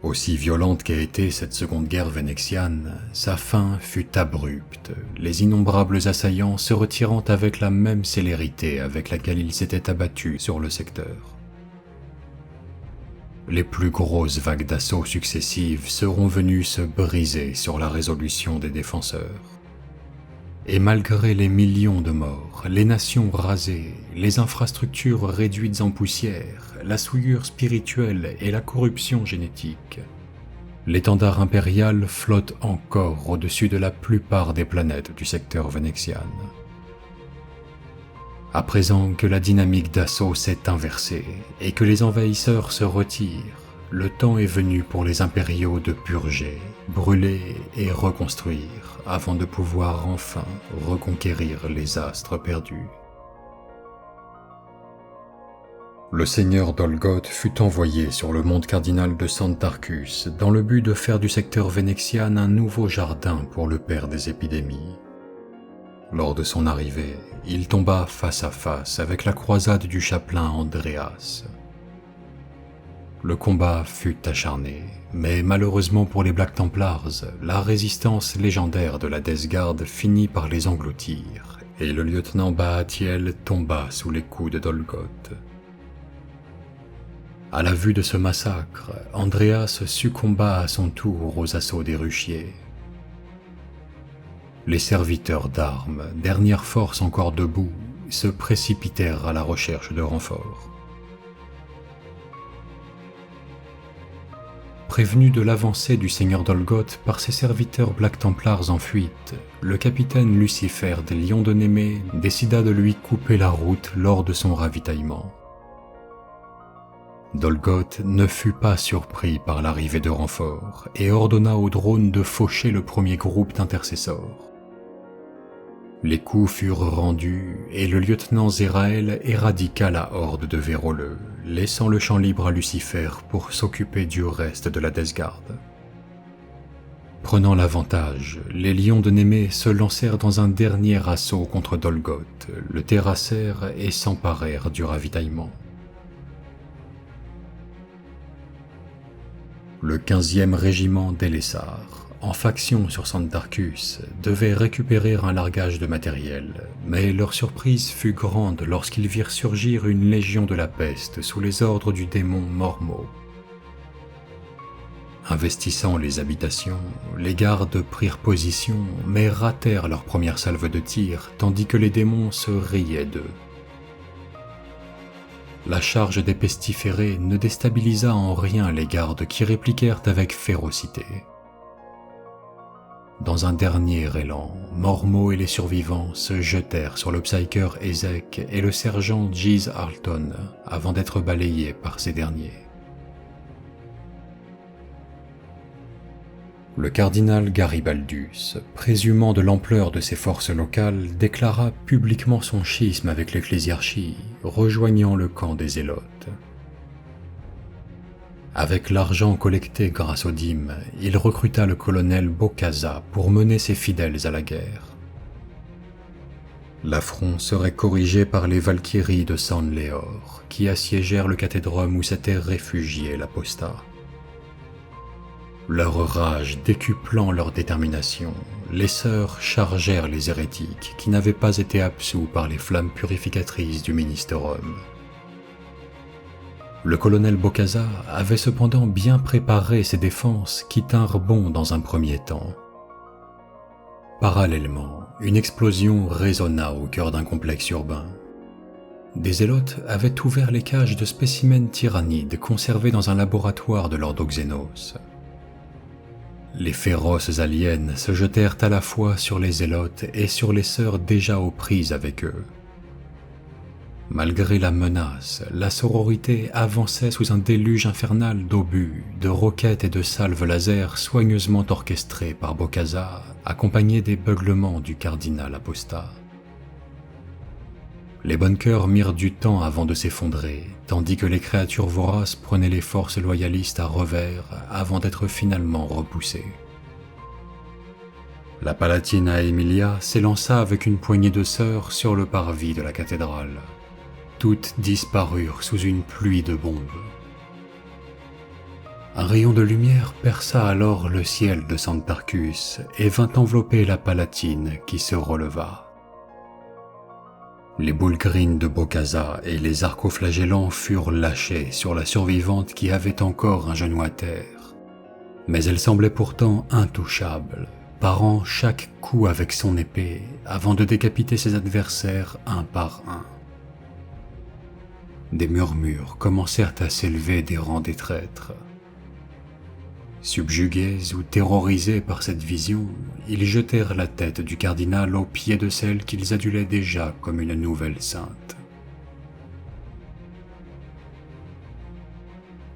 Aussi violente qu'a été cette seconde guerre vénétienne, sa fin fut abrupte, les innombrables assaillants se retirant avec la même célérité avec laquelle ils s'étaient abattus sur le secteur. Les plus grosses vagues d'assaut successives seront venues se briser sur la résolution des défenseurs. Et malgré les millions de morts, les nations rasées, les infrastructures réduites en poussière, la souillure spirituelle et la corruption génétique, l'étendard impérial flotte encore au-dessus de la plupart des planètes du secteur vénétien. À présent que la dynamique d'assaut s'est inversée et que les envahisseurs se retirent, le temps est venu pour les impériaux de purger, brûler et reconstruire avant de pouvoir enfin reconquérir les astres perdus. Le seigneur d'Olgoth fut envoyé sur le monde cardinal de Santarcus dans le but de faire du secteur vénétien un nouveau jardin pour le père des épidémies. Lors de son arrivée, il tomba face à face avec la croisade du chapelain Andreas. Le combat fut acharné, mais malheureusement pour les Black Templars, la résistance légendaire de la Death Guard finit par les engloutir, et le lieutenant Baatiel tomba sous les coups de Dolgoth. À la vue de ce massacre, Andreas succomba à son tour aux assauts des ruchiers. Les serviteurs d'armes, dernière force encore debout, se précipitèrent à la recherche de renforts. Prévenu de l'avancée du seigneur d'Olgoth par ses serviteurs Black Templars en fuite, le capitaine Lucifer des Lions de Némée décida de lui couper la route lors de son ravitaillement. Dolgoth ne fut pas surpris par l'arrivée de renforts et ordonna aux drones de faucher le premier groupe d'intercesseurs. Les coups furent rendus et le lieutenant Zéraël éradiqua la horde de véroleux, laissant le champ libre à Lucifer pour s'occuper du reste de la Death Guard. Prenant l'avantage, les Lions de Némée se lancèrent dans un dernier assaut contre Dolgoth, le terrassèrent et s'emparèrent du ravitaillement. Le 15e régiment d'Elessar, en faction sur Santarcus, devait récupérer un largage de matériel, mais leur surprise fut grande lorsqu'ils virent surgir une légion de la peste sous les ordres du démon Mormo. Investissant les habitations, les gardes prirent position, mais ratèrent leur première salve de tir, tandis que les démons se riaient d'eux. La charge des pestiférés ne déstabilisa en rien les gardes qui répliquèrent avec férocité. Dans un dernier élan, Mormo et les survivants se jetèrent sur le psyker Ezek et le sergent Giz Arlton avant d'être balayés par ces derniers. Le cardinal Garibaldus, présumant de l'ampleur de ses forces locales, déclara publiquement son schisme avec l'ecclésiarchie, rejoignant le camp des Zélotes. Avec l'argent collecté grâce aux dîmes, il recruta le colonel Bokassa pour mener ses fidèles à la guerre. L'affront serait corrigé par les Valkyries de Sanleor, qui assiégèrent le cathédrum où s'était réfugié l'apostat. Leur rage décuplant leur détermination, les sœurs chargèrent les hérétiques qui n'avaient pas été absous par les flammes purificatrices du Ministerum. Le colonel Bokassa avait cependant bien préparé ses défenses qui tinrent bon dans un premier temps. Parallèlement, une explosion résonna au cœur d'un complexe urbain. Des zélotes avaient ouvert les cages de spécimens tyrannides conservés dans un laboratoire de l'Ordoxénos. Les féroces aliens se jetèrent à la fois sur les zélotes et sur les sœurs déjà aux prises avec eux. Malgré la menace, la sororité avançait sous un déluge infernal d'obus, de roquettes et de salves laser soigneusement orchestrées par Bokassa, accompagnés des beuglements du cardinal apostat. Les bunkers mirent du temps avant de s'effondrer, tandis que les créatures voraces prenaient les forces loyalistes à revers avant d'être finalement repoussées. La Palatina Emilia s'élança avec une poignée de sœurs sur le parvis de la cathédrale. Toutes disparurent sous une pluie de bombes. Un rayon de lumière perça alors le ciel de Santarcus et vint envelopper la Palatine qui se releva. Les boules grines de Bokassa et les arcoflagellants furent lâchés sur la survivante qui avait encore un genou à terre. Mais elle semblait pourtant intouchable, parant chaque coup avec son épée avant de décapiter ses adversaires un par un. Des murmures commencèrent à s'élever des rangs des traîtres. Subjugués ou terrorisés par cette vision, ils jetèrent la tête du cardinal aux pieds de celle qu'ils adulaient déjà comme une nouvelle sainte.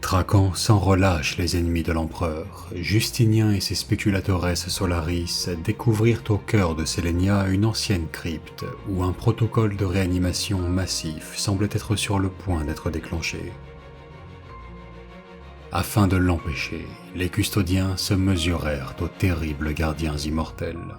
Traquant sans relâche les ennemis de l'empereur, Justinien et ses Speculatores Solaris découvrirent au cœur de Sélénia une ancienne crypte où un protocole de réanimation massif semblait être sur le point d'être déclenché. Afin de l'empêcher, les custodiens se mesurèrent aux terribles gardiens immortels.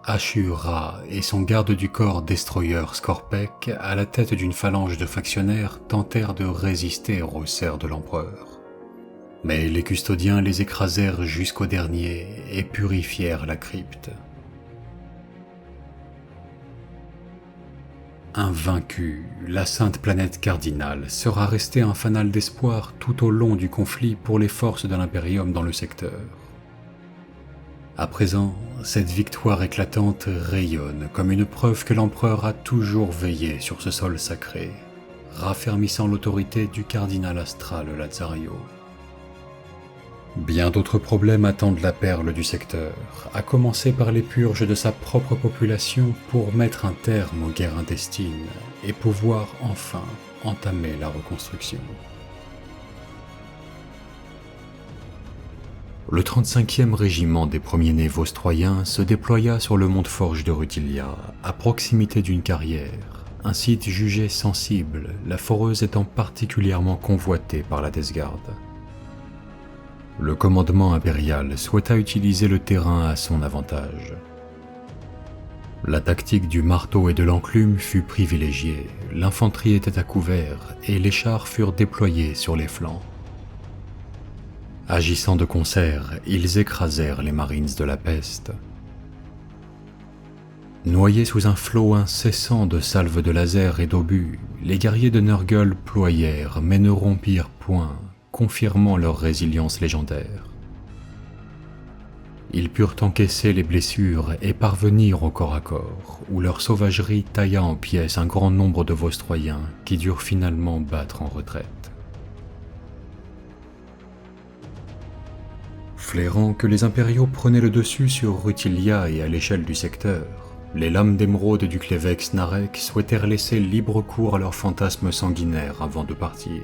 Ashura et son garde du corps destroyer Skorpek, à la tête d'une phalange de factionnaires, tentèrent de résister aux serres de l'empereur. Mais les custodiens les écrasèrent jusqu'au dernier et purifièrent la crypte. Invaincue, la sainte planète cardinale sera restée un fanal d'espoir tout au long du conflit pour les forces de l'Imperium dans le secteur. À présent, cette victoire éclatante rayonne comme une preuve que l'empereur a toujours veillé sur ce sol sacré, raffermissant l'autorité du cardinal astral Lazario. Bien d'autres problèmes attendent la perle du secteur, à commencer par les purges de sa propre population pour mettre un terme aux guerres intestines et pouvoir enfin entamer la reconstruction. Le 35e régiment des premiers-nés vostroyens se déploya sur le mont de Forge de Rutilia, à proximité d'une carrière, un site jugé sensible, la foreuse étant particulièrement convoitée par la Death Guard. Le commandement impérial souhaita utiliser le terrain à son avantage. La tactique du marteau et de l'enclume fut privilégiée, l'infanterie était à couvert et les chars furent déployés sur les flancs. Agissant de concert, ils écrasèrent les Marines de la peste. Noyés sous un flot incessant de salves de laser et d'obus, les guerriers de Nurgle ployèrent mais ne rompirent point, confirmant leur résilience légendaire. Ils purent encaisser les blessures et parvenir au corps à corps, où leur sauvagerie tailla en pièces un grand nombre de Vostroyens qui durent finalement battre en retraite. Flairant que les impériaux prenaient le dessus sur Rutilia et à l'échelle du secteur, les lames d'émeraude du Clévex Narek souhaitèrent laisser libre cours à leurs fantasmes sanguinaires avant de partir.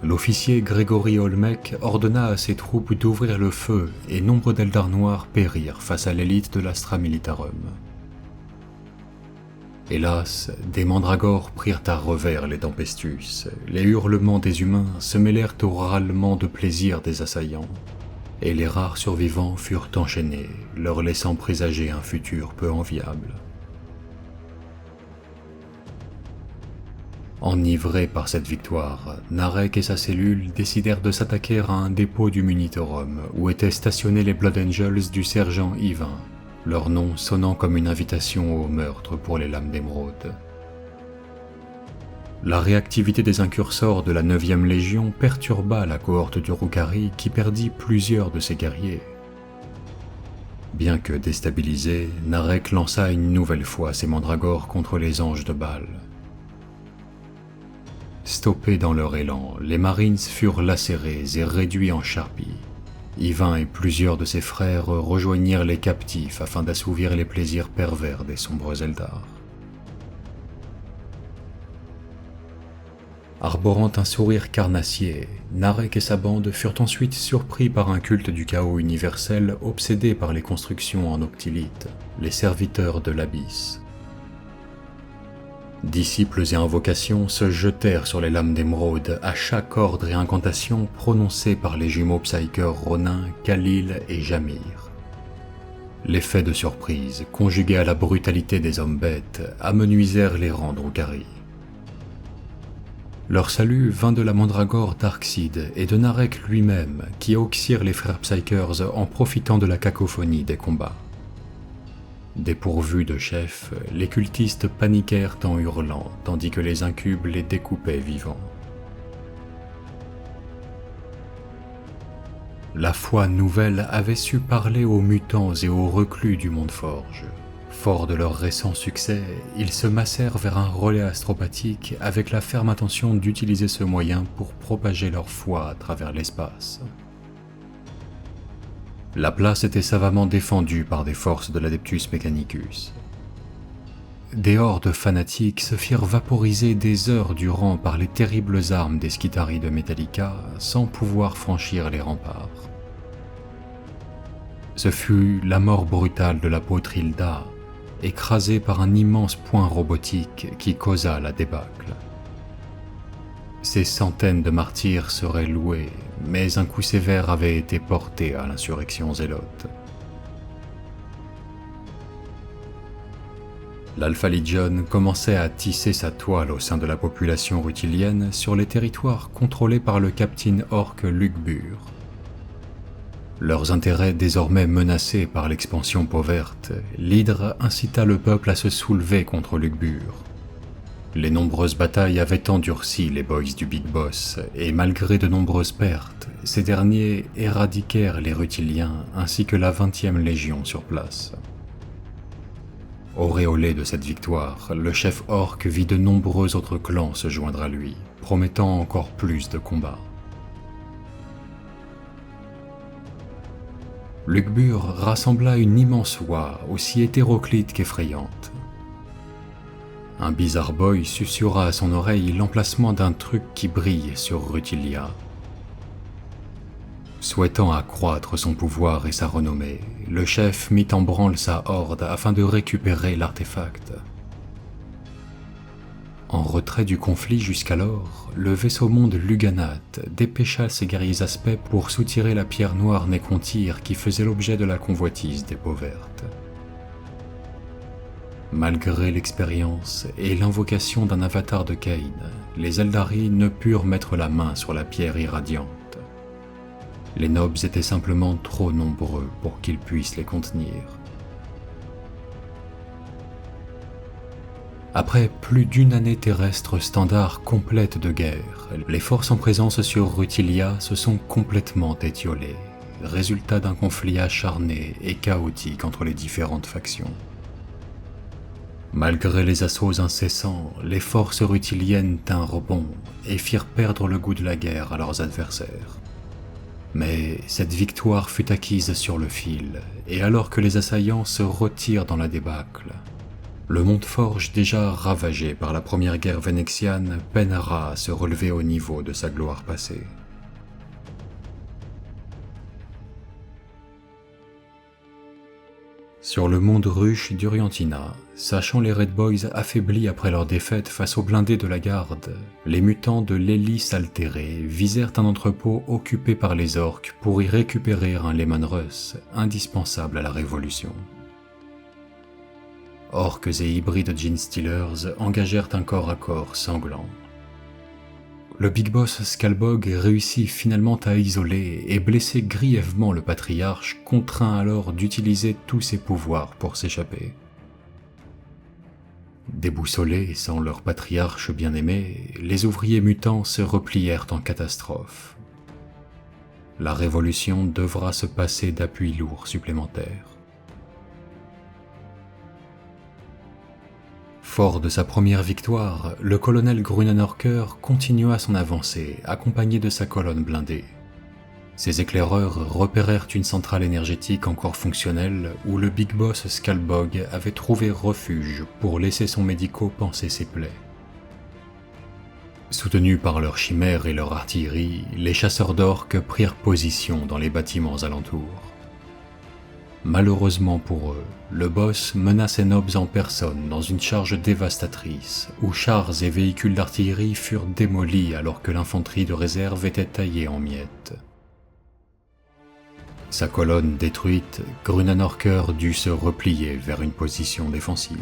L'officier Grégory Olmec ordonna à ses troupes d'ouvrir le feu et nombre d'Eldar noirs périrent face à l'élite de l'Astra Militarum. Hélas, des mandragores prirent à revers les Tempestus, les hurlements des humains se mêlèrent aux râlements de plaisir des assaillants, et les rares survivants furent enchaînés, leur laissant présager un futur peu enviable. Enivrés par cette victoire, Narek et sa cellule décidèrent de s'attaquer à un dépôt du Munitorum où étaient stationnés les Blood Angels du sergent Yvain, leur nom sonnant comme une invitation au meurtre pour les lames d'émeraude. La réactivité des incursors de la 9e Légion perturba la cohorte du Rukari qui perdit plusieurs de ses guerriers. Bien que déstabilisé, Narek lança une nouvelle fois ses mandragores contre les anges de Baal. Stoppés dans leur élan, les Marines furent lacérés et réduits en charpie. Yvain et plusieurs de ses frères rejoignirent les captifs afin d'assouvir les plaisirs pervers des sombres Eldar. Arborant un sourire carnassier, Narek et sa bande furent ensuite surpris par un culte du chaos universel obsédé par les constructions en octilite, les serviteurs de l'Abysse. Disciples et invocations se jetèrent sur les lames d'émeraude à chaque ordre et incantation prononcés par les jumeaux psycheurs Ronin, Khalil et Jamir. L'effet de surprise, conjugué à la brutalité des hommes bêtes, amenuisèrent les rangs de Rukari. Leur salut vint de la mandragore Darkseid et de Narek lui-même, qui auxirent les frères Psykers en profitant de la cacophonie des combats. Dépourvus de chef, les cultistes paniquèrent en hurlant, tandis que les incubes les découpaient vivants. La foi nouvelle avait su parler aux mutants et aux reclus du monde forge. Forts de leur récent succès, ils se massèrent vers un relais astropathique avec la ferme intention d'utiliser ce moyen pour propager leur foi à travers l'espace. La place était savamment défendue par des forces de l'Adeptus Mechanicus. Des hordes fanatiques se firent vaporiser des heures durant par les terribles armes des Skitarii de Metallica sans pouvoir franchir les remparts. Ce fut la mort brutale de l'apôtre Hilda, écrasée par un immense poing robotique qui causa la débâcle. Ces centaines de martyrs seraient loués, mais un coup sévère avait été porté à l'insurrection zélote. L'Alpha Legion commençait à tisser sa toile au sein de la population rutilienne sur les territoires contrôlés par le capitaine orc Lugbur. Leurs intérêts désormais menacés par l'expansion pauverte, l'Hydre incita le peuple à se soulever contre Lugbur. Les nombreuses batailles avaient endurci les boys du Big Boss, et malgré de nombreuses pertes, ces derniers éradiquèrent les Rutiliens ainsi que la 20e Légion sur place. Auréolé de cette victoire, le chef orc vit de nombreux autres clans se joindre à lui, promettant encore plus de combats. Lugbur rassembla une immense oie aussi hétéroclite qu'effrayante. Un bizarre boy susurra à son oreille l'emplacement d'un truc qui brille sur Rutilia. Souhaitant accroître son pouvoir et sa renommée, le chef mit en branle sa horde afin de récupérer l'artefact. En retrait du conflit jusqu'alors, le vaisseau-monde Luganat dépêcha ses guerriers aspects pour soutirer la pierre noire Nécrontyr qui faisait l'objet de la convoitise des peaux vertes. Malgré l'expérience et l'invocation d'un avatar de Cain, les Eldari ne purent mettre la main sur la pierre irradiante. Les nobs étaient simplement trop nombreux pour qu'ils puissent les contenir. Après plus d'une année terrestre standard complète de guerre, les forces en présence sur Rutilia se sont complètement étiolées, résultat d'un conflit acharné et chaotique entre les différentes factions. Malgré les assauts incessants, les forces rutiliennes tinrent bon et firent perdre le goût de la guerre à leurs adversaires. Mais cette victoire fut acquise sur le fil, et alors que les assaillants se retirent dans la débâcle, le monde forge déjà ravagé par la première guerre vénéxiane peinera à se relever au niveau de sa gloire passée. Sur le monde ruche d'Uriantina, sachant les Red Boys affaiblis après leur défaite face aux blindés de la garde, les mutants de l'hélice altérée visèrent un entrepôt occupé par les orques pour y récupérer un Leman Russ, indispensable à la révolution. Orques et hybrides Genestealers engagèrent un corps à corps sanglant. Le Big Boss Skalbog réussit finalement à isoler et blesser grièvement le patriarche, contraint alors d'utiliser tous ses pouvoirs pour s'échapper. Déboussolés sans leur patriarche bien-aimé, les ouvriers mutants se replièrent en catastrophe. La révolution devra se passer d'appuis lourds supplémentaires. Fort de sa première victoire, le colonel Grunenhorker continua son avancée, accompagné de sa colonne blindée. Ses éclaireurs repérèrent une centrale énergétique encore fonctionnelle où le Big Boss Skalbog avait trouvé refuge pour laisser son médico panser ses plaies. Soutenus par leurs chimères et leur artillerie, les chasseurs d'orques prirent position dans les bâtiments alentours. Malheureusement pour eux, le boss mena ses nobs en personne dans une charge dévastatrice, où chars et véhicules d'artillerie furent démolis alors que l'infanterie de réserve était taillée en miettes. Sa colonne détruite, Grunenhorker dut se replier vers une position défensive.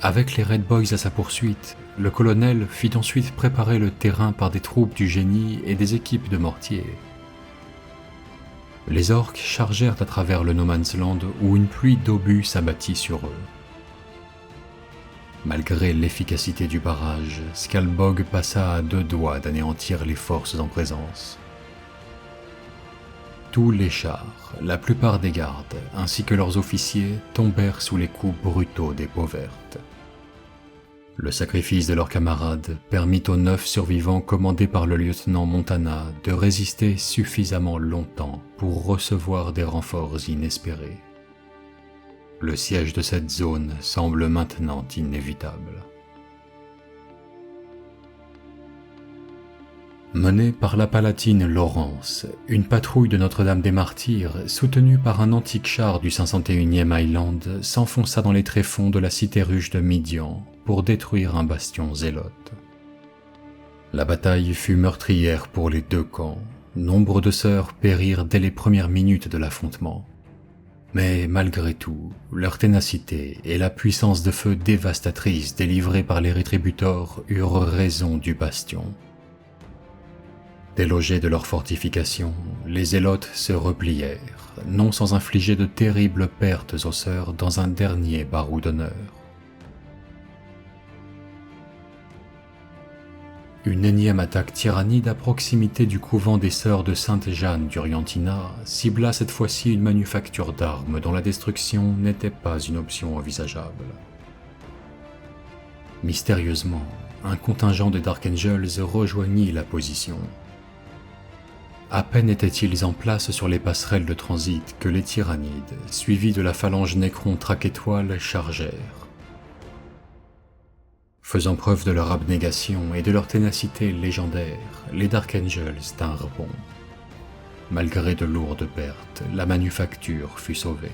Avec les Red Boys à sa poursuite, le colonel fit ensuite préparer le terrain par des troupes du génie et des équipes de mortiers. Les orques chargèrent à travers le No Man's Land où une pluie d'obus s'abattit sur eux. Malgré l'efficacité du barrage, Skalbog passa à 2 doigts d'anéantir les forces en présence. Tous les chars, la plupart des gardes, ainsi que leurs officiers, tombèrent sous les coups brutaux des peaux vertes. Le sacrifice de leurs camarades permit aux 9 survivants commandés par le lieutenant Montana de résister suffisamment longtemps pour recevoir des renforts inespérés. Le siège de cette zone semble maintenant inévitable. Menée par la palatine Laurence, une patrouille de Notre-Dame des Martyrs, soutenue par un antique char du 501e Highland, s'enfonça dans les tréfonds de la cité-ruche de Midian pour détruire un bastion zélote. La bataille fut meurtrière pour les 2 camps. Nombre de sœurs périrent dès les premières minutes de l'affrontement. Mais malgré tout, leur ténacité et la puissance de feu dévastatrice délivrée par les rétributors eurent raison du bastion. Délogés de leurs fortifications, les zélotes se replièrent, non sans infliger de terribles pertes aux sœurs dans un dernier barou d'honneur. Une énième attaque tyrannide à proximité du couvent des sœurs de Sainte-Jeanne d'Uriantina cibla cette fois-ci une manufacture d'armes dont la destruction n'était pas une option envisageable. Mystérieusement, un contingent de Dark Angels rejoignit la position. À peine étaient-ils en place sur les passerelles de transit que les tyrannides, suivis de la phalange Nécron Traque-Étoile, chargèrent. Faisant preuve de leur abnégation et de leur ténacité légendaire, les Dark Angels tinrent bon. Malgré de lourdes pertes, la manufacture fut sauvée.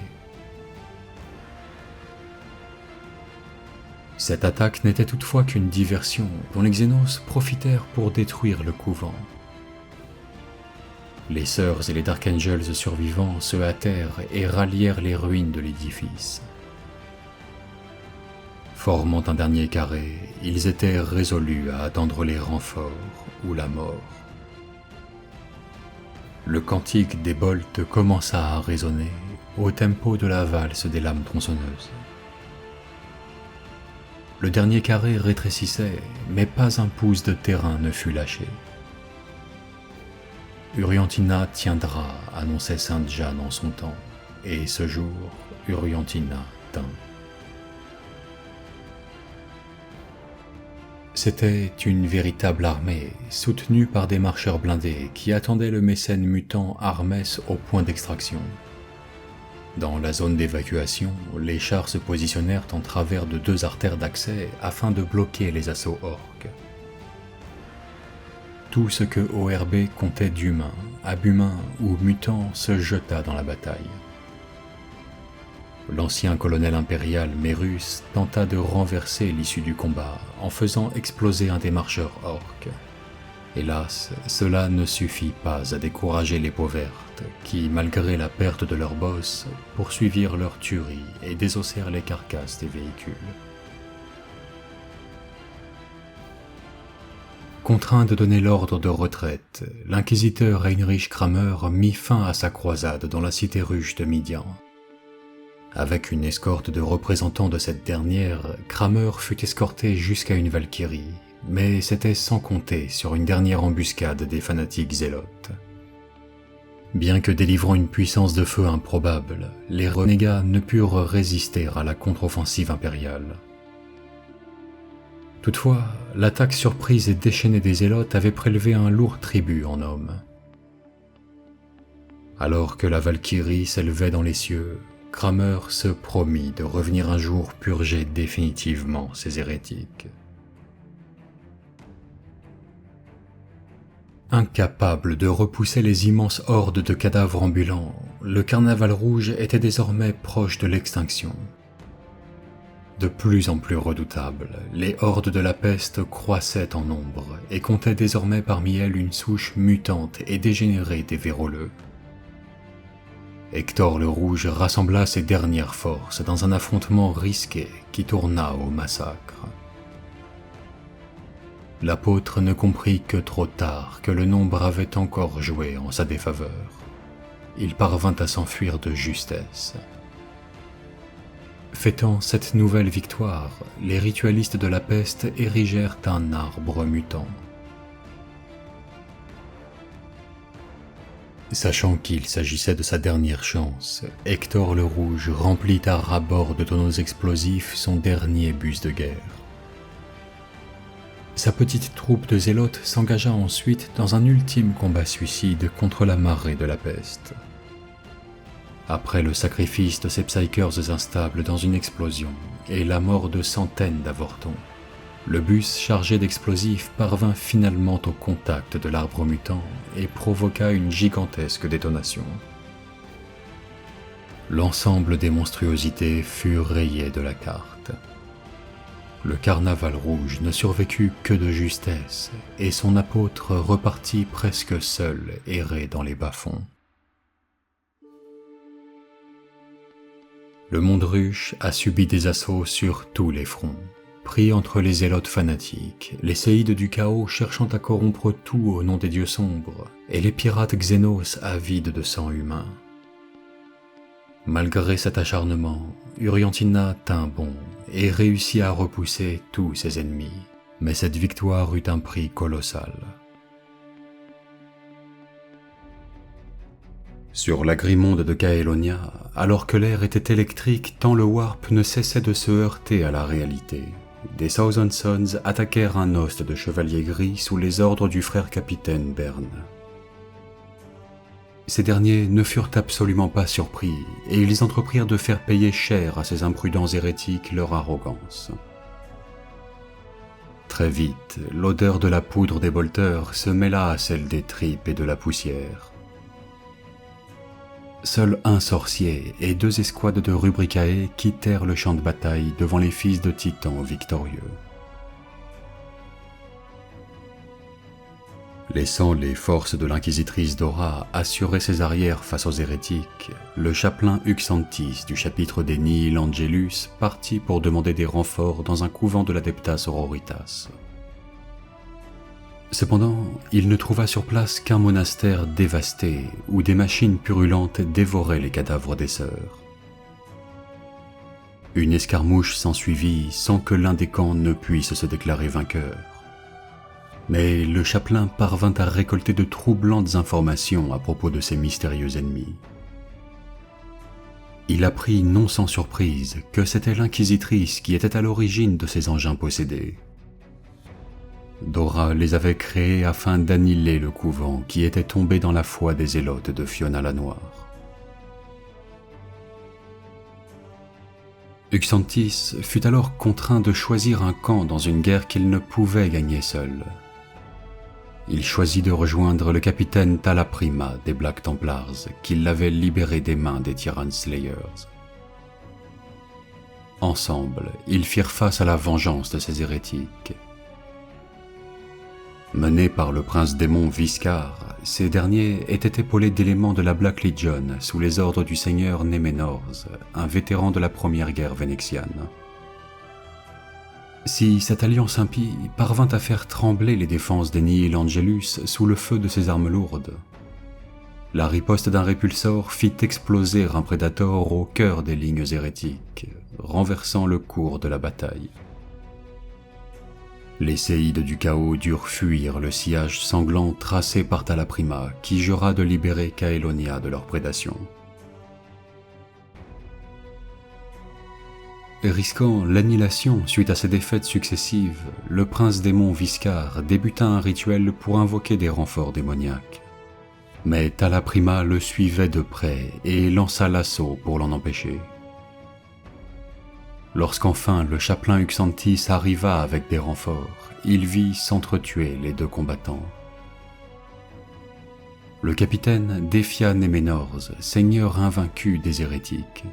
Cette attaque n'était toutefois qu'une diversion dont les Xénos profitèrent pour détruire le couvent. Les sœurs et les Dark Angels survivants se hâtèrent et rallièrent les ruines de l'édifice. Formant un dernier carré, ils étaient résolus à attendre les renforts ou la mort. Le cantique des bolts commença à résonner au tempo de la valse des lames tronçonneuses. Le dernier carré rétrécissait, mais pas un pouce de terrain ne fut lâché. Uriantina tiendra, annonçait Sainte Jeanne en son temps, et ce jour, Uriantina tint. C'était une véritable armée, soutenue par des marcheurs blindés qui attendaient le mécène mutant Armès au point d'extraction. Dans la zone d'évacuation, les chars se positionnèrent en travers de 2 artères d'accès afin de bloquer les assauts orques. Tout ce que ORB comptait d'humains, abhumains ou mutants se jeta dans la bataille. L'ancien colonel impérial Mérus tenta de renverser l'issue du combat en faisant exploser un des marcheurs orques. Hélas, cela ne suffit pas à décourager les peaux vertes qui, malgré la perte de leur boss, poursuivirent leur tuerie et désossèrent les carcasses des véhicules. Contraint de donner l'ordre de retraite, l'inquisiteur Heinrich Kramer mit fin à sa croisade dans la cité-ruche de Midian. Avec une escorte de représentants de cette dernière, Kramer fut escorté jusqu'à une Valkyrie, mais c'était sans compter sur une dernière embuscade des fanatiques zélotes. Bien que délivrant une puissance de feu improbable, les renégats ne purent résister à la contre-offensive impériale. Toutefois, l'attaque surprise et déchaînée des zélotes avait prélevé un lourd tribut en hommes. Alors que la Valkyrie s'élevait dans les cieux, Kramer se promit de revenir un jour purger définitivement ces hérétiques. Incapable de repousser les immenses hordes de cadavres ambulants, le carnaval rouge était désormais proche de l'extinction. De plus en plus redoutables, les hordes de la peste croissaient en nombre et comptaient désormais parmi elles une souche mutante et dégénérée des véroleux. Hector le Rouge rassembla ses dernières forces dans un affrontement risqué qui tourna au massacre. L'apôtre ne comprit que trop tard que le nombre avait encore joué en sa défaveur. Il parvint à s'enfuir de justesse. Fêtant cette nouvelle victoire, les ritualistes de la peste érigèrent un arbre mutant. Sachant qu'il s'agissait de sa dernière chance, Hector le Rouge remplit à ras-bord de tonneaux explosifs son dernier bus de guerre. Sa petite troupe de zélotes s'engagea ensuite dans un ultime combat suicide contre la marée de la peste. Après le sacrifice de ces psykers instables dans une explosion et la mort de centaines d'avortons, le bus chargé d'explosifs parvint finalement au contact de l'arbre mutant et provoqua une gigantesque détonation. L'ensemble des monstruosités fut rayé de la carte. Le carnaval rouge ne survécut que de justesse et son apôtre repartit presque seul errer dans les bas-fonds. Le monde ruche a subi des assauts sur tous les fronts, pris entre les zélotes fanatiques, les séides du chaos cherchant à corrompre tout au nom des dieux sombres, et les pirates xénos avides de sang humain. Malgré cet acharnement, Uryantina tint bon et réussit à repousser tous ses ennemis, mais cette victoire eut un prix colossal. Sur l'agrimonde de Caelonia, alors que l'air était électrique tant le warp ne cessait de se heurter à la réalité, des Thousand Sons attaquèrent un host de chevaliers gris sous les ordres du frère capitaine Bern. Ces derniers ne furent absolument pas surpris et ils entreprirent de faire payer cher à ces imprudents hérétiques leur arrogance. Très vite, l'odeur de la poudre des bolteurs se mêla à celle des tripes et de la poussière. Seul un sorcier et 2 escouades de Rubricae quittèrent le champ de bataille devant les fils de Titan victorieux. Laissant les forces de l'inquisitrice Dora assurer ses arrières face aux hérétiques, le chapelain Uxantis du chapitre des Nihil Angelus partit pour demander des renforts dans un couvent de l'Adeptas Auroritas. Cependant, il ne trouva sur place qu'un monastère dévasté où des machines purulentes dévoraient les cadavres des sœurs. Une escarmouche s'ensuivit sans que l'un des camps ne puisse se déclarer vainqueur. Mais le chapelain parvint à récolter de troublantes informations à propos de ses mystérieux ennemis. Il apprit non sans surprise que c'était l'inquisitrice qui était à l'origine de ces engins possédés. Dora les avait créés afin d'annihiler le couvent qui était tombé dans la foi des zélotes de Fiona la Noire. Uxantis fut alors contraint de choisir un camp dans une guerre qu'il ne pouvait gagner seul. Il choisit de rejoindre le capitaine Talaprima des Black Templars, qui l'avait libéré des mains des Tyrant Slayers. Ensemble, ils firent face à la vengeance de ces hérétiques. Menés par le prince démon Viscar, ces derniers étaient épaulés d'éléments de la Black Legion sous les ordres du seigneur Néménorz, un vétéran de la première guerre vénéxiane. Si cette alliance impie parvint à faire trembler les défenses des Nihil Angelus sous le feu de ses armes lourdes, la riposte d'un répulsor fit exploser un prédator au cœur des lignes hérétiques, renversant le cours de la bataille. Les séides du chaos durent fuir le sillage sanglant tracé par Talaprima, qui jura de libérer Caelonia de leur prédation. Risquant l'annihilation suite à ces défaites successives, le prince démon Viscar débuta un rituel pour invoquer des renforts démoniaques. Mais Talaprima le suivait de près et lança l'assaut pour l'en empêcher. Lorsqu'enfin le chapelain Uxantis arriva avec des renforts, il vit s'entretuer les 2 combattants. Le capitaine défia Néménorz, seigneur invaincu des hérétiques.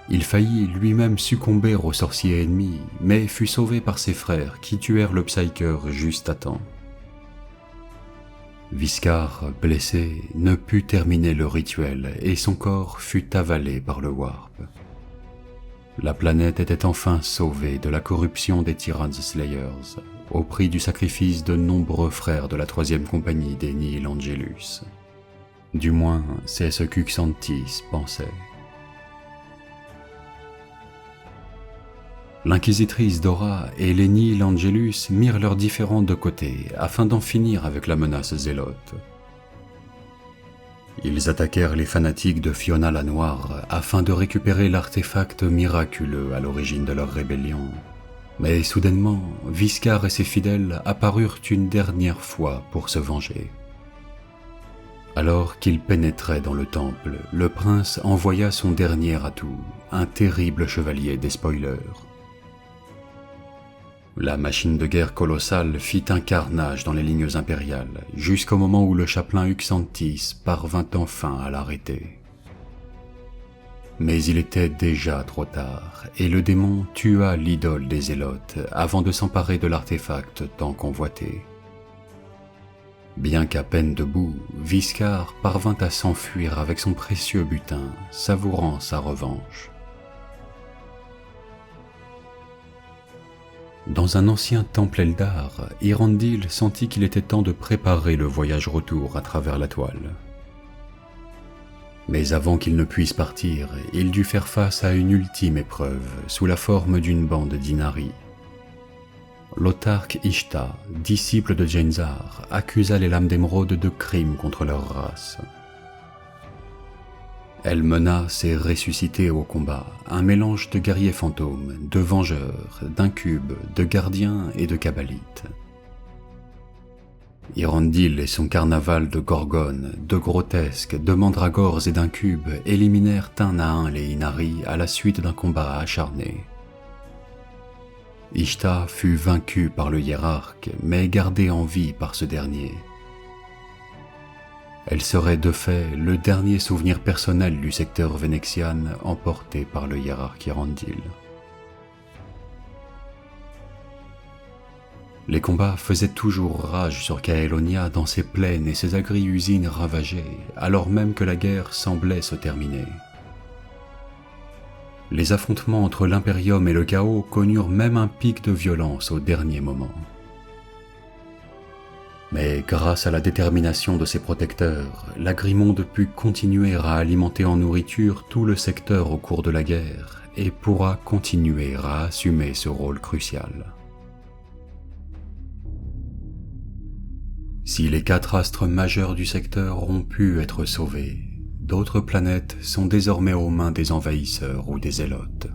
Il faillit lui-même succomber aux sorciers ennemis, mais fut sauvé par ses frères qui tuèrent le Psyker juste à temps. Viscar, blessé, ne put terminer le rituel et son corps fut avalé par le Warp. La planète était enfin sauvée de la corruption des Tyrant Slayers, au prix du sacrifice de nombreux frères de la 3e compagnie des Nihil Angelus. Du moins, c'est ce qu'Uxantis pensait. L'inquisitrice Dora et les Nihil Angelus mirent leurs différends de côté afin d'en finir avec la menace zélote. Ils attaquèrent les fanatiques de Fiona la Noire afin de récupérer l'artefact miraculeux à l'origine de leur rébellion. Mais soudainement, Viscar et ses fidèles apparurent une dernière fois pour se venger. Alors qu'il pénétrait dans le temple, le prince envoya son dernier atout, un terrible chevalier des spoilers. La machine de guerre colossale fit un carnage dans les lignes impériales, jusqu'au moment où le chapelain Uxantis parvint enfin à l'arrêter. Mais il était déjà trop tard, et le démon tua l'idole des Zélotes avant de s'emparer de l'artefact tant convoité. Bien qu'à peine debout, Viscar parvint à s'enfuir avec son précieux butin, savourant sa revanche. Dans un ancien temple Eldar, Irandil sentit qu'il était temps de préparer le voyage retour à travers la toile. Mais avant qu'il ne puisse partir, il dut faire face à une ultime épreuve sous la forme d'une bande d'Inari. L'autarque Ishta, disciple de Jenzar, accusa les Lames d'Émeraude de crimes contre leur race. Elle menace et ressuscitait au combat un mélange de guerriers fantômes, de vengeurs, d'incubes, de gardiens et de cabalites. Irandil et son carnaval de gorgones, de grotesques, de mandragores et d'incubes éliminèrent un à un les Inari à la suite d'un combat acharné. Ishta fut vaincue par le hiérarque, mais gardée en vie par ce dernier. Elle serait de fait le dernier souvenir personnel du secteur Vénexian emporté par le hiérarque Irandil. Les combats faisaient toujours rage sur Caelonia dans ses plaines et ses agri-usines ravagées, alors même que la guerre semblait se terminer. Les affrontements entre l'Imperium et le Chaos connurent même un pic de violence au dernier moment. Mais grâce à la détermination de ses protecteurs, l'Agrimonde put continuer à alimenter en nourriture tout le secteur au cours de la guerre et pourra continuer à assumer ce rôle crucial. Si les 4 astres majeurs du secteur ont pu être sauvés, d'autres planètes sont désormais aux mains des envahisseurs ou des zélotes.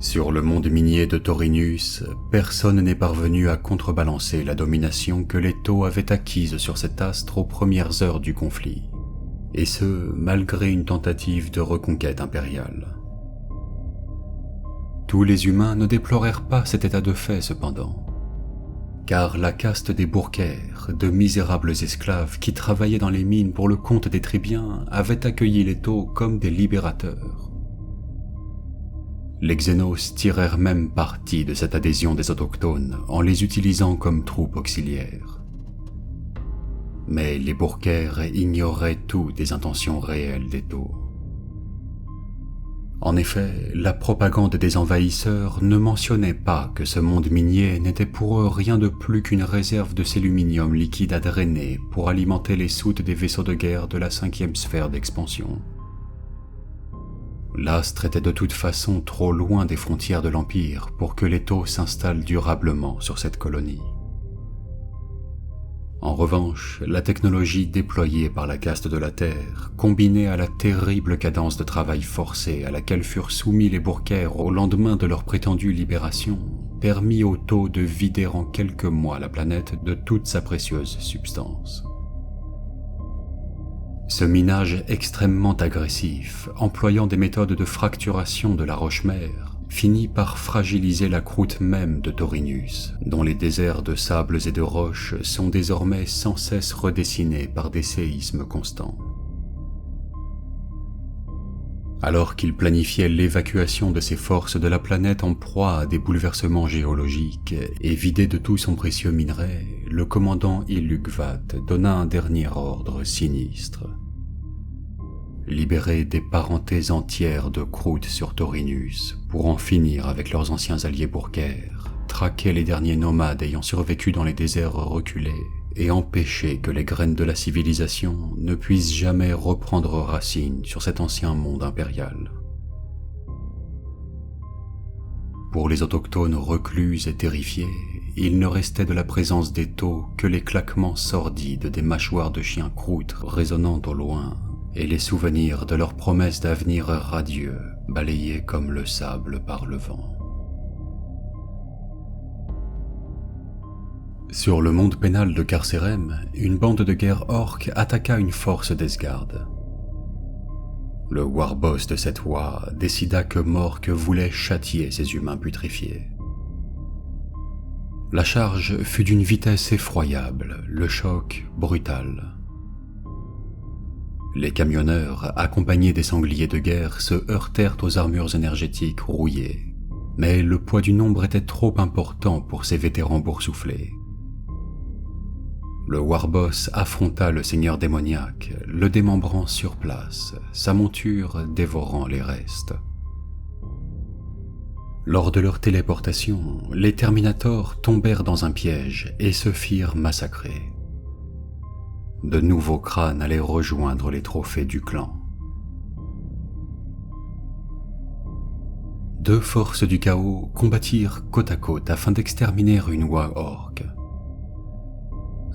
Sur le monde minier de Taurinus, personne n'est parvenu à contrebalancer la domination que les Tau avaient acquise sur cet astre aux premières heures du conflit, et ce, malgré une tentative de reconquête impériale. Tous les humains ne déplorèrent pas cet état de fait cependant, car la caste des Bourcaires, de misérables esclaves qui travaillaient dans les mines pour le compte des Tribiens, avait accueilli les Tau comme des libérateurs. Les Xénos tirèrent même parti de cette adhésion des autochtones en les utilisant comme troupes auxiliaires. Mais les Bourcaires ignoraient tout des intentions réelles des Tau. En effet, la propagande des envahisseurs ne mentionnait pas que ce monde minier n'était pour eux rien de plus qu'une réserve de celluminium liquide à drainer pour alimenter les soutes des vaisseaux de guerre de la 5e sphère d'expansion. L'astre était de toute façon trop loin des frontières de l'Empire pour que les Tau s'installent durablement sur cette colonie. En revanche, la technologie déployée par la caste de la Terre, combinée à la terrible cadence de travail forcé à laquelle furent soumis les Bourcaires au lendemain de leur prétendue libération, permit aux Tau de vider en quelques mois la planète de toute sa précieuse substance. Ce minage extrêmement agressif, employant des méthodes de fracturation de la roche-mère, finit par fragiliser la croûte même de Taurinus, dont les déserts de sables et de roches sont désormais sans cesse redessinés par des séismes constants. Alors qu'il planifiait l'évacuation de ses forces de la planète en proie à des bouleversements géologiques et vidé de tout son précieux minerai, le commandant Ilugvat donna un dernier ordre sinistre. Libérer des parentés entières de croûtes sur Taurinus pour en finir avec leurs anciens alliés Bourcaires, traquer les derniers nomades ayant survécu dans les déserts reculés et empêcher que les graines de la civilisation ne puissent jamais reprendre racine sur cet ancien monde impérial. Pour les autochtones reclus et terrifiés, il ne restait de la présence des taux que les claquements sordides des mâchoires de chiens croûtes résonnant au loin et les souvenirs de leurs promesses d'avenir radieux balayés comme le sable par le vent. Sur le monde pénal de Carcérem, une bande de guerre orque attaqua une force d'Esgard. Le warboss de cette oie décida que Mork voulait châtier ces humains putréfiés. La charge fut d'une vitesse effroyable, le choc brutal. Les camionneurs, accompagnés des sangliers de guerre, se heurtèrent aux armures énergétiques rouillées, mais le poids du nombre était trop important pour ces vétérans boursouflés. Le warboss affronta le seigneur démoniaque, le démembrant sur place, sa monture dévorant les restes. Lors de leur téléportation, les Terminators tombèrent dans un piège et se firent massacrer. De nouveaux crânes allaient rejoindre les trophées du clan. Deux forces du chaos combattirent côte à côte afin d'exterminer une oie orque.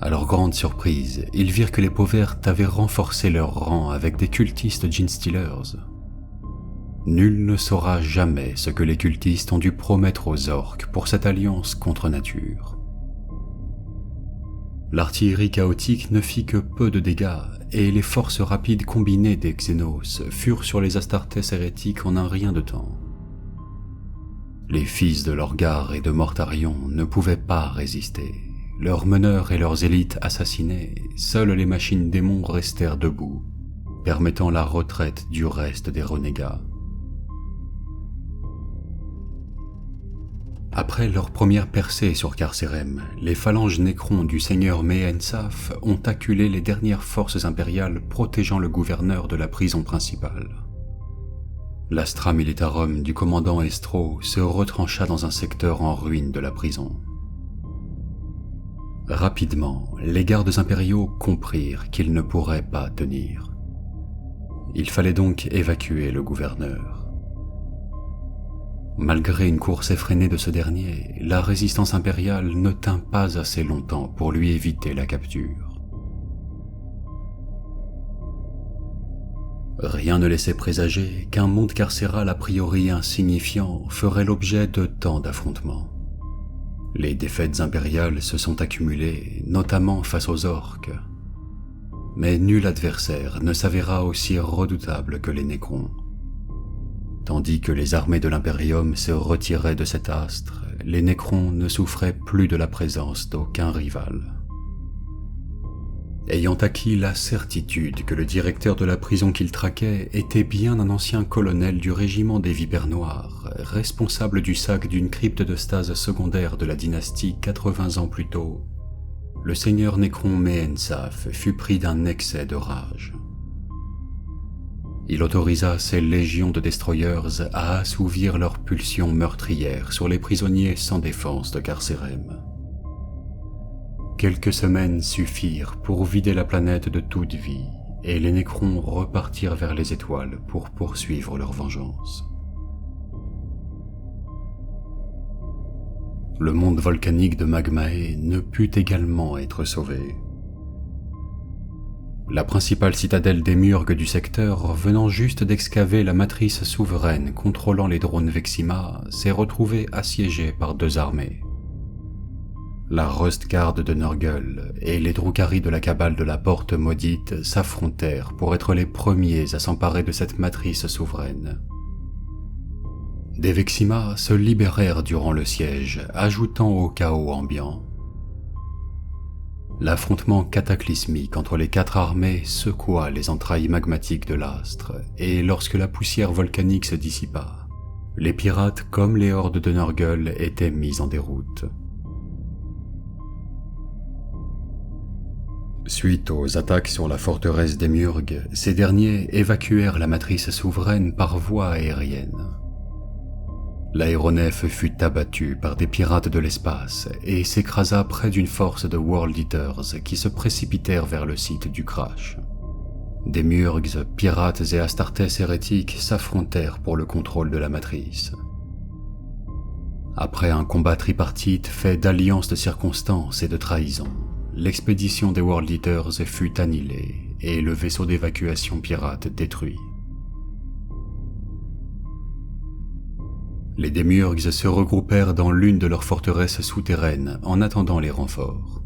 À leur grande surprise, ils virent que les Pauvertes avaient renforcé leur rang avec des cultistes Genestealers. Nul ne saura jamais ce que les cultistes ont dû promettre aux orques pour cette alliance contre nature. L'artillerie chaotique ne fit que peu de dégâts et les forces rapides combinées des Xenos furent sur les Astartes hérétiques en un rien de temps. Les fils de Lorgar et de Mortarion ne pouvaient pas résister. Leurs meneurs et leurs élites assassinés, seules les machines démons restèrent debout, permettant la retraite du reste des renégats. Après leur première percée sur Carcérem, les phalanges nécrons du seigneur Mehensaf ont acculé les dernières forces impériales protégeant le gouverneur de la prison principale. L'Astra Militarum du commandant Estro se retrancha dans un secteur en ruine de la prison. Rapidement, les gardes impériaux comprirent qu'ils ne pourraient pas tenir. Il fallait donc évacuer le gouverneur. Malgré une course effrénée de ce dernier, la résistance impériale ne tint pas assez longtemps pour lui éviter la capture. Rien ne laissait présager qu'un monde carcéral a priori insignifiant ferait l'objet de tant d'affrontements. Les défaites impériales se sont accumulées, notamment face aux orques. Mais nul adversaire ne s'avéra aussi redoutable que les Nécrons. Tandis que les armées de l'Imperium se retiraient de cet astre, les Nécrons ne souffraient plus de la présence d'aucun rival. Ayant acquis la certitude que le directeur de la prison qu'il traquait était bien un ancien colonel du régiment des Vipères Noires, responsable du sac d'une crypte de stase secondaire de la dynastie 80 ans plus tôt, le seigneur Nécron Mehensaf fut pris d'un excès de rage. Il autorisa ses légions de destroyers à assouvir leurs pulsions meurtrières sur les prisonniers sans défense de Carcérem. Quelques semaines suffirent pour vider la planète de toute vie, et les Nécrons repartirent vers les étoiles pour poursuivre leur vengeance. Le monde volcanique de Magmae ne put également être sauvé. La principale citadelle démiurgue du secteur, venant juste d'excaver la matrice souveraine contrôlant les drones Vexima, s'est retrouvée assiégée par deux armées. La Rustguard de Nurgle et les Drukhari de la cabale de la Porte Maudite s'affrontèrent pour être les premiers à s'emparer de cette matrice souveraine. Des Vexima se libérèrent durant le siège, ajoutant au chaos ambiant. L'affrontement cataclysmique entre les 4 armées secoua les entrailles magmatiques de l'astre, et lorsque la poussière volcanique se dissipa, les pirates comme les hordes de Nurgle étaient mis en déroute. Suite aux attaques sur la forteresse des Murgs, ces derniers évacuèrent la matrice souveraine par voie aérienne. L'aéronef fut abattu par des pirates de l'espace et s'écrasa près d'une force de World Eaters qui se précipitèrent vers le site du crash. Des Murgs, pirates et Astartes hérétiques s'affrontèrent pour le contrôle de la matrice. Après un combat tripartite fait d'alliances de circonstances et de trahison, l'expédition des World Eaters fut annihilée et le vaisseau d'évacuation pirate détruit. Les Démiurges se regroupèrent dans l'une de leurs forteresses souterraines en attendant les renforts.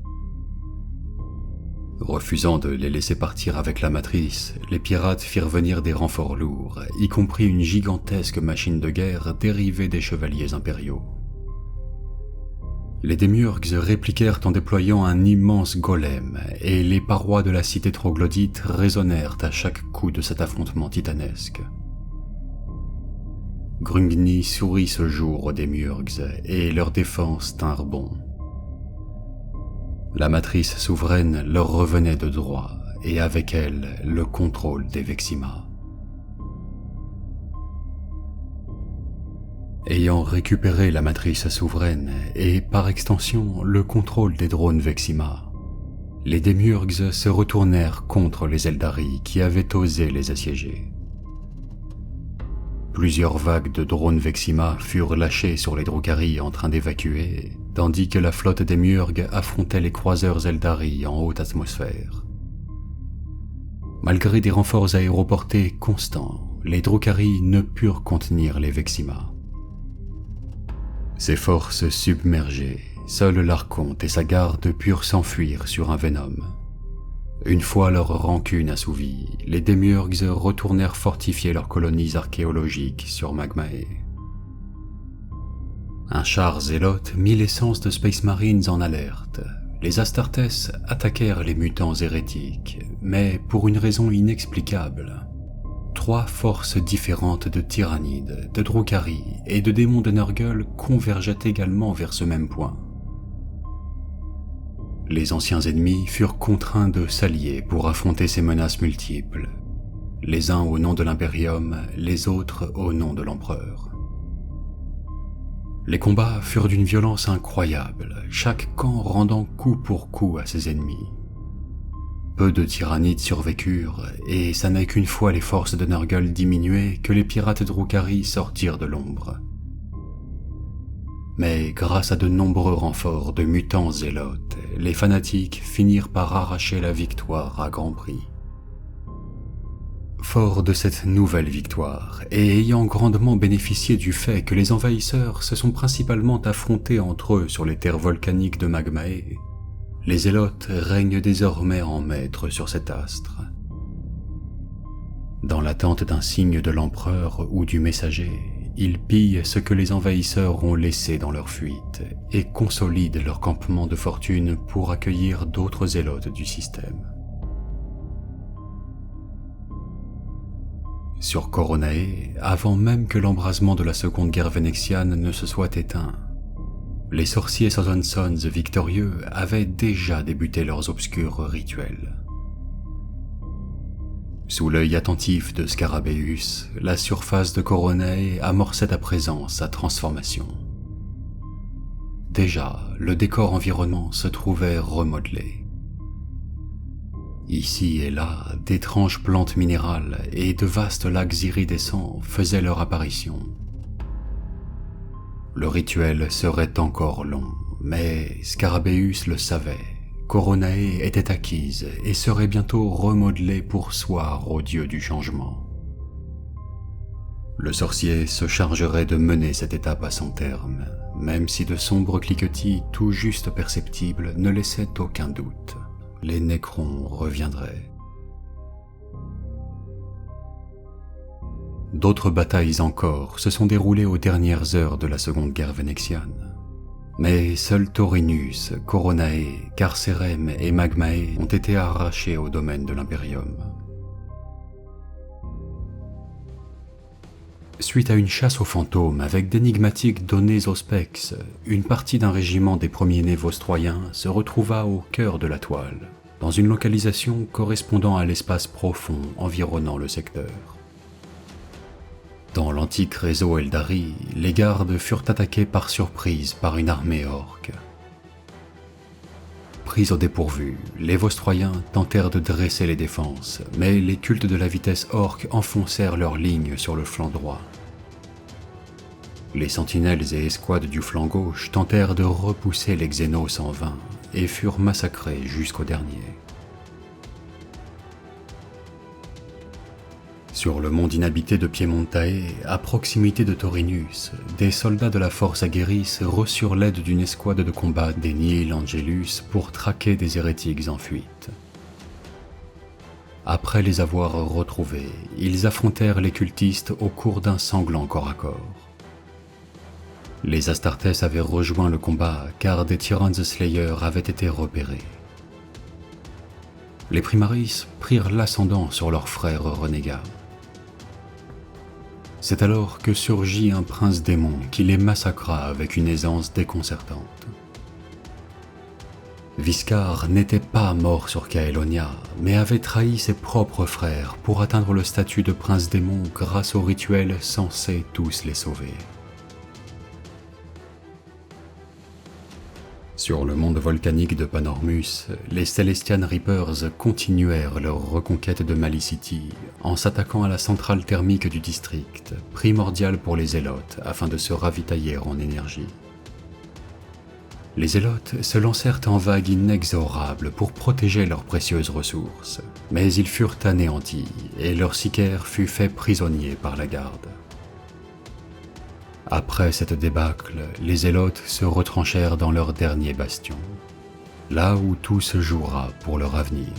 Refusant de les laisser partir avec la matrice, les pirates firent venir des renforts lourds, y compris une gigantesque machine de guerre dérivée des chevaliers impériaux. Les Démiurges répliquèrent en déployant un immense golem, et les parois de la cité troglodyte résonnèrent à chaque coup de cet affrontement titanesque. Grungni sourit ce jour aux Démiurges, et leurs défenses tinrent bon. La matrice souveraine leur revenait de droit, et avec elle, le contrôle des Vexima. Ayant récupéré la matrice souveraine, et par extension, le contrôle des drones Vexima, les Démiurges se retournèrent contre les Eldari qui avaient osé les assiéger. Plusieurs vagues de drones Vexima furent lâchées sur les Drukhari en train d'évacuer, tandis que la flotte des Murgs affrontait les croiseurs Eldari en haute atmosphère. Malgré des renforts aéroportés constants, les Drukhari ne purent contenir les Vexima. Ces forces submergées, seul l'Archonte et sa garde purent s'enfuir sur un Venom. Une fois leur rancune assouvie, les Démiurges retournèrent fortifier leurs colonies archéologiques sur Magmae. Un char zélote mit l'essence de Space Marines en alerte. Les Astartes attaquèrent les mutants hérétiques, mais pour une raison inexplicable. 3 forces différentes de Tyrannides, de Drukhari et de démons de Nurgle convergeaient également vers ce même point. Les anciens ennemis furent contraints de s'allier pour affronter ces menaces multiples, les uns au nom de l'Imperium, les autres au nom de l'Empereur. Les combats furent d'une violence incroyable, chaque camp rendant coup pour coup à ses ennemis. Peu de Tyrannides survécurent, et ça n'est qu'une fois les forces de Nurgle diminuées que les pirates Drukhari sortirent de l'ombre. Mais grâce à de nombreux renforts de mutants zélotes, les fanatiques finirent par arracher la victoire à grand prix. Fort de cette nouvelle victoire, et ayant grandement bénéficié du fait que les envahisseurs se sont principalement affrontés entre eux sur les terres volcaniques de Magmae, les zélotes règnent désormais en maître sur cet astre. Dans l'attente d'un signe de l'empereur ou du messager, ils pillent ce que les envahisseurs ont laissé dans leur fuite et consolident leur campement de fortune pour accueillir d'autres zélotes du système. Sur Coronae, avant même que l'embrasement de la Seconde Guerre vénétienne ne se soit éteint, les sorciers Southern Sons victorieux avaient déjà débuté leurs obscurs rituels. Sous l'œil attentif de Scarabeus, la surface de Coronae amorçait à présent sa transformation. Déjà, le décor environnant se trouvait remodelé. Ici et là, d'étranges plantes minérales et de vastes lacs iridescents faisaient leur apparition. Le rituel serait encore long, mais Scarabeus le savait. Coronae était acquise et serait bientôt remodelée pour soir au dieu du changement. Le sorcier se chargerait de mener cette étape à son terme, même si de sombres cliquetis tout juste perceptibles ne laissaient aucun doute. Les Nécrons reviendraient. D'autres batailles encore se sont déroulées aux dernières heures de la Seconde Guerre vénétienne. Mais seuls Taurinus, Coronae, Carcerem et Magmae ont été arrachés au domaine de l'Imperium. Suite à une chasse aux fantômes avec d'énigmatiques données au Spex, une partie d'un régiment des premiers-nés vostroyens se retrouva au cœur de la toile, dans une localisation correspondant à l'espace profond environnant le secteur. Dans l'antique réseau Eldari, les gardes furent attaqués par surprise par une armée orque. Pris au dépourvu, les Vostroyens tentèrent de dresser les défenses, mais les cultes de la vitesse orque enfoncèrent leurs lignes sur le flanc droit. Les sentinelles et escouades du flanc gauche tentèrent de repousser les Xénos en vain et furent massacrés jusqu'au dernier. Sur le monde inhabité de Piemontae, à proximité de Taurinus, des soldats de la force Aguerris reçurent l'aide d'une escouade de combat des Nihil Angelus pour traquer des hérétiques en fuite. Après les avoir retrouvés, ils affrontèrent les cultistes au cours d'un sanglant corps à corps. Les Astartes avaient rejoint le combat car des Tyrants Slayer avaient été repérés. Les Primaris prirent l'ascendant sur leurs frères renégats. C'est alors que surgit un prince démon qui les massacra avec une aisance déconcertante. Viscar n'était pas mort sur Caelonia, mais avait trahi ses propres frères pour atteindre le statut de prince démon grâce au rituel censé tous les sauver. Sur le monde volcanique de Panormus, les Celestian Reapers continuèrent leur reconquête de Malicity en s'attaquant à la centrale thermique du district, primordiale pour les Zélotes afin de se ravitailler en énergie. Les Zélotes se lancèrent en vagues inexorables pour protéger leurs précieuses ressources, mais ils furent anéantis et leur sicaire fut fait prisonnier par la garde. Après cette débâcle, les Zélotes se retranchèrent dans leur dernier bastion, là où tout se jouera pour leur avenir.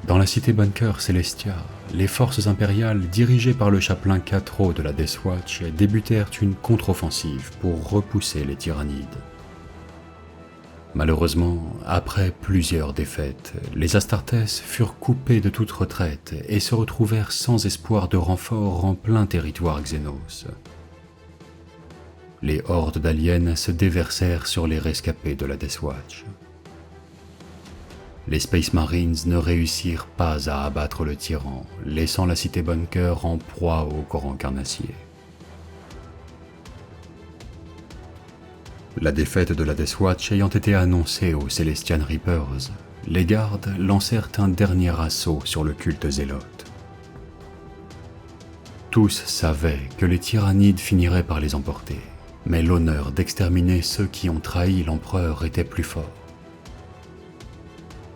Dans la cité bunker Celestia, les forces impériales dirigées par le chapelain Catro de la Death Watch débutèrent une contre-offensive pour repousser les tyrannides. Malheureusement, après plusieurs défaites, les Astartes furent coupés de toute retraite et se retrouvèrent sans espoir de renfort en plein territoire Xénos. Les hordes d'aliens se déversèrent sur les rescapés de la Death Watch. Les Space Marines ne réussirent pas à abattre le tyran, laissant la cité bunker en proie au courant carnassier. La défaite de la Death Watch ayant été annoncée aux Celestian Reapers, les gardes lancèrent un dernier assaut sur le culte zélote. Tous savaient que les tyrannides finiraient par les emporter, mais l'honneur d'exterminer ceux qui ont trahi l'empereur était plus fort.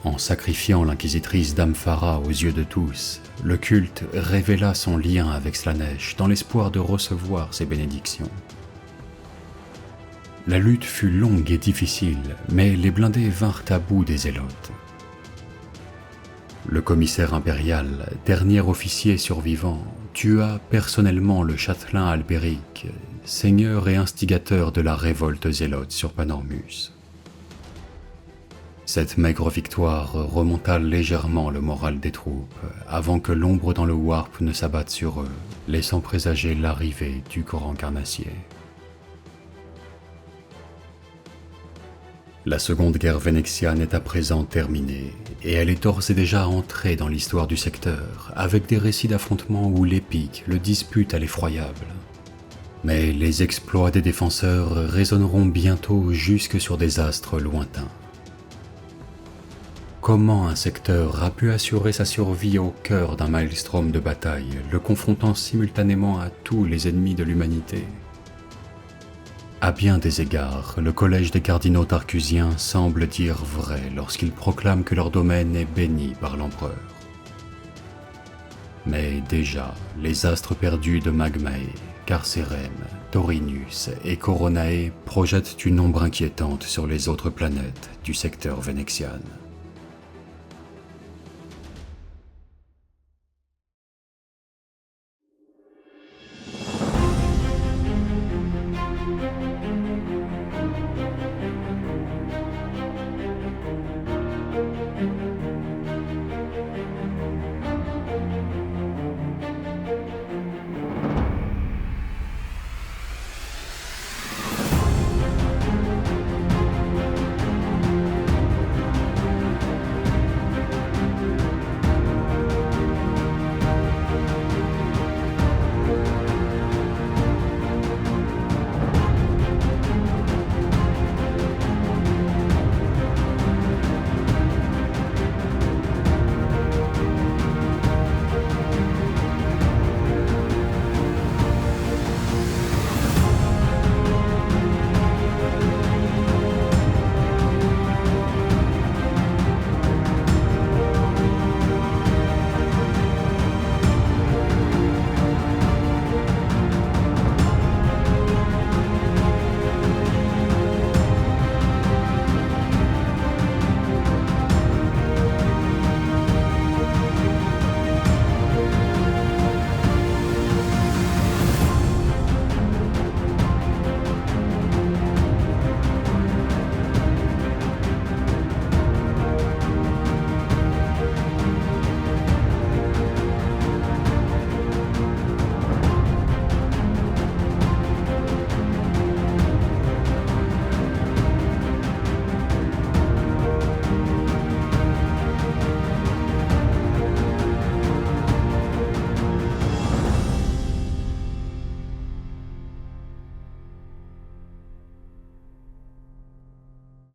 En sacrifiant l'inquisitrice d'Amphara aux yeux de tous, le culte révéla son lien avec Slaanesh dans l'espoir de recevoir ses bénédictions. La lutte fut longue et difficile, mais les blindés vinrent à bout des Zélotes. Le commissaire impérial, dernier officier survivant, tua personnellement le châtelain Albéric, seigneur et instigateur de la révolte zélote sur Panormus. Cette maigre victoire remonta légèrement le moral des troupes, avant que l'ombre dans le Warp ne s'abatte sur eux, laissant présager l'arrivée du courant carnassier. La Seconde Guerre vénétienne est à présent terminée, et elle est d'ores et déjà entrée dans l'histoire du secteur, avec des récits d'affrontements où l'épique le dispute à l'effroyable. Mais les exploits des défenseurs résonneront bientôt jusque sur des astres lointains. Comment un secteur a pu assurer sa survie au cœur d'un maelstrom de bataille, le confrontant simultanément à tous les ennemis de l'humanité ? À bien des égards, le collège des cardinaux tarcusiens semble dire vrai lorsqu'il proclame que leur domaine est béni par l'empereur. Mais déjà, les astres perdus de Magmae, Carcerem, Taurinus et Coronae projettent une ombre inquiétante sur les autres planètes du secteur vénétien.